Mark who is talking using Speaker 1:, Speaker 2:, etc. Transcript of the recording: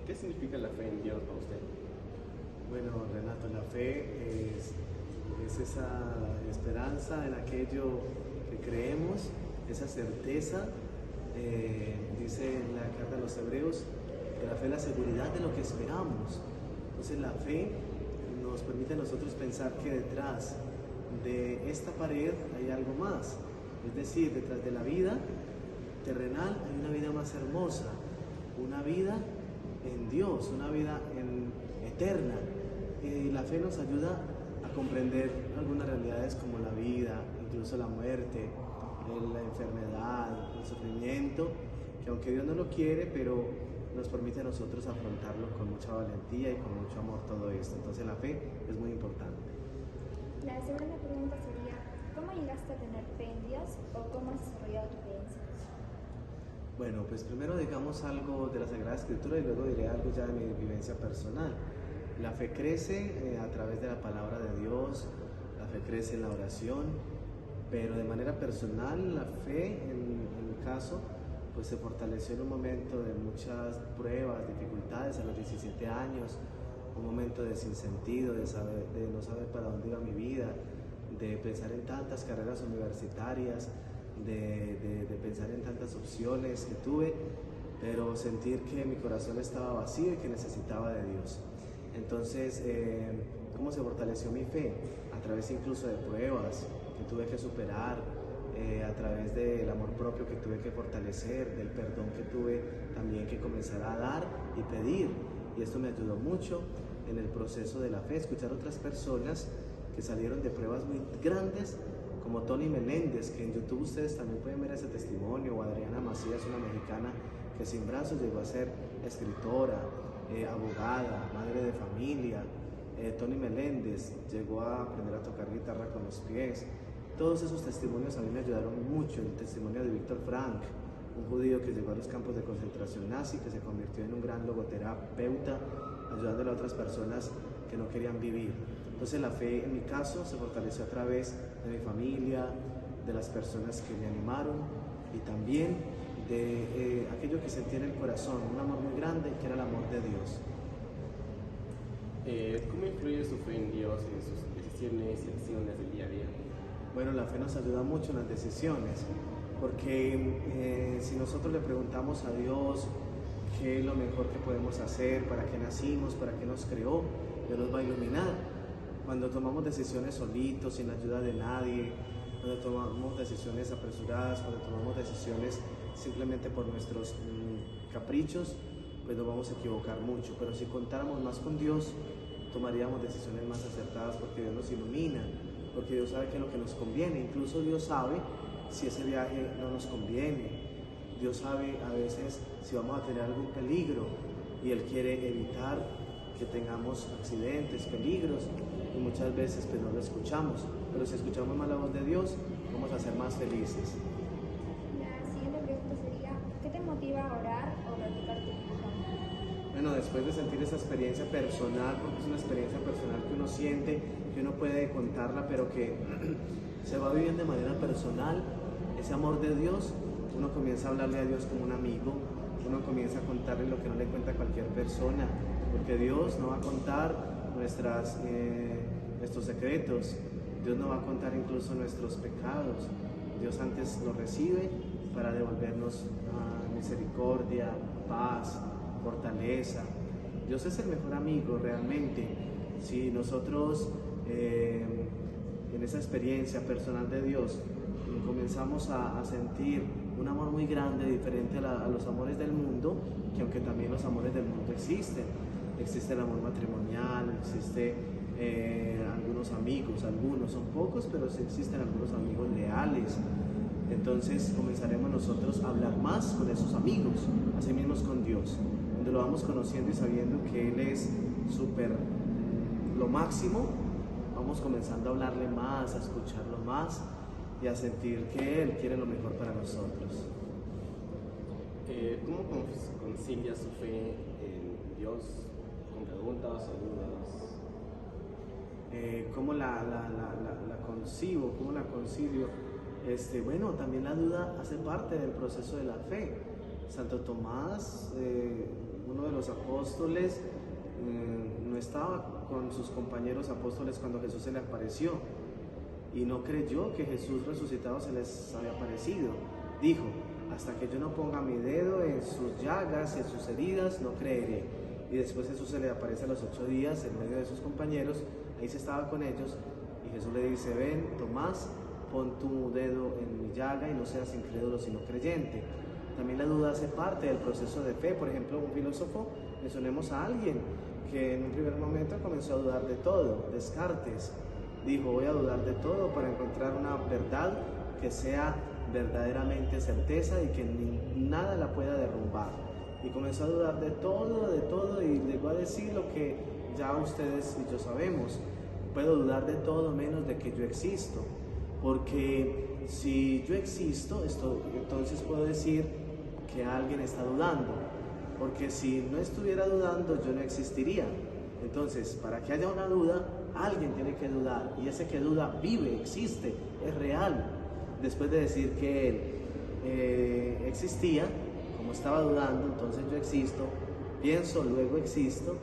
Speaker 1: ¿Qué significa la fe en Dios para usted?
Speaker 2: Bueno, Renato, la fe es esa esperanza en aquello que creemos, esa certeza. Dice en la carta a los Hebreos que la fe es la seguridad de lo que esperamos. Entonces la fe nos permite a nosotros pensar que detrás de esta pared hay algo más. Es decir, detrás de la vida terrenal hay una vida más hermosa, una vida en Dios, una vida eterna. Y la fe nos ayuda a comprender algunas realidades como la vida, incluso la muerte, la enfermedad, el sufrimiento, que aunque Dios no lo quiere, pero nos permite a nosotros afrontarlo con mucha valentía y con mucho amor todo esto. Entonces la fe es muy importante.
Speaker 3: La segunda pregunta sería, ¿cómo llegaste a tener fe en Dios o cómo has desarrollado tu creencia?
Speaker 2: Bueno, pues primero digamos algo de la Sagrada Escritura y luego diré algo ya de mi vivencia personal. La fe crece a través de la palabra de Dios, la fe crece en la oración, pero de manera personal la fe, en mi caso, pues se fortaleció en un momento de muchas pruebas, dificultades a los 17 años, un momento de sinsentido, de no saber para dónde iba mi vida, de pensar en tantas carreras universitarias, de pensar en tantas opciones que tuve, pero sentir que mi corazón estaba vacío y que necesitaba de Dios. Entonces, ¿cómo se fortaleció mi fe? A través incluso de pruebas que tuve que superar, a través del amor propio que tuve que fortalecer, del perdón que tuve también que comenzar a dar y pedir. Y esto me ayudó mucho en el proceso de la fe, escuchar otras personas que salieron de pruebas muy grandes, como Tony Meléndez, que en YouTube ustedes también pueden ver ese testimonio, o Adriana Macías, una mexicana que sin brazos llegó a ser escritora, abogada, madre de familia. Tony Meléndez llegó a aprender a tocar guitarra con los pies. Todos esos testimonios a mí me ayudaron mucho. El testimonio de Víctor Frank, un judío que llegó a los campos de concentración nazi, que se convirtió en un gran logoterapeuta, ayudándole a otras personas que no querían vivir. Entonces la fe en mi caso se fortaleció a través de mi familia, de las personas que me animaron y también de aquello que sentí en el corazón, un amor muy grande que era el amor de Dios.
Speaker 1: ¿Cómo influye su fe en Dios en sus decisiones y acciones del día a día?
Speaker 2: Bueno, la fe nos ayuda mucho en las decisiones, porque si nosotros le preguntamos a Dios qué es lo mejor que podemos hacer, para qué nacimos, para qué nos creó, Dios nos va a iluminar. Cuando tomamos decisiones solitos, sin ayuda de nadie, cuando tomamos decisiones apresuradas, cuando tomamos decisiones simplemente por nuestros caprichos, pues nos vamos a equivocar mucho. Pero si contáramos más con Dios, tomaríamos decisiones más acertadas, porque Dios nos ilumina, porque Dios sabe qué es lo que nos conviene. Incluso Dios sabe si ese viaje no nos conviene. Dios sabe a veces si vamos a tener algún peligro y Él quiere evitar que tengamos accidentes, peligros, y muchas veces pues no lo escuchamos. Pero si escuchamos más la voz de Dios, vamos a ser más felices.
Speaker 3: La siguiente pregunta sería, ¿qué te motiva a orar o practicar tu religión?
Speaker 2: Bueno, después de sentir esa experiencia personal, porque es una experiencia personal que uno siente, que uno puede contarla, pero que se va viviendo de manera personal, ese amor de Dios, uno comienza a hablarle a Dios como un amigo, uno comienza a contarle lo que no le cuenta a cualquier persona, porque Dios no va a contar nuestros secretos, Dios no va a contar incluso nuestros pecados. Dios antes los recibe para devolvernos misericordia, paz, fortaleza. Dios es el mejor amigo realmente. Si nosotros en esa experiencia personal de Dios comenzamos a sentir un amor muy grande, diferente a los amores del mundo, que aunque también los amores del mundo existe el amor matrimonial, existe algunos amigos, algunos son pocos, pero sí existen algunos amigos leales. Entonces comenzaremos nosotros a hablar más con esos amigos, así mismos con Dios, donde lo vamos conociendo y sabiendo que Él es lo máximo, vamos comenzando a hablarle más, a escucharlo más y a sentir que Él quiere lo mejor para nosotros.
Speaker 1: ¿Cómo concilia su fe en Dios con preguntas o dudas?
Speaker 2: ¿Cómo la concibo? ¿Cómo la concilio? Bueno, también la duda hace parte del proceso de la fe. Santo Tomás, uno de los apóstoles no estaba con sus compañeros apóstoles cuando Jesús se le apareció y no creyó que Jesús resucitado se les había aparecido. Dijo: hasta que yo no ponga mi dedo en sus llagas y en sus heridas, no creeré. Y después Jesús se le aparece a los 8 días en medio de sus compañeros, ahí se estaba con ellos, y Jesús le dice: ven, Tomás, pon tu dedo en mi llaga y no seas incrédulo sino creyente. También la duda hace parte del proceso de fe. Por ejemplo, un filósofo, mencionemos a alguien que en un primer momento comenzó a dudar de todo. Descartes dijo: voy a dudar de todo para encontrar una verdad que sea verdaderamente certeza y que nada la pueda derrumbar. Y comenzó a dudar de todo, y llegó a decir lo que ya ustedes y yo sabemos: puedo dudar de todo menos de que yo existo, porque si yo existo, entonces puedo decir que alguien está dudando, porque si no estuviera dudando yo no existiría. Entonces, para que haya una duda, alguien tiene que dudar, y ese que duda vive, existe, es real. Después de decir que él existía, como estaba dudando, entonces yo existo, pienso, luego existo.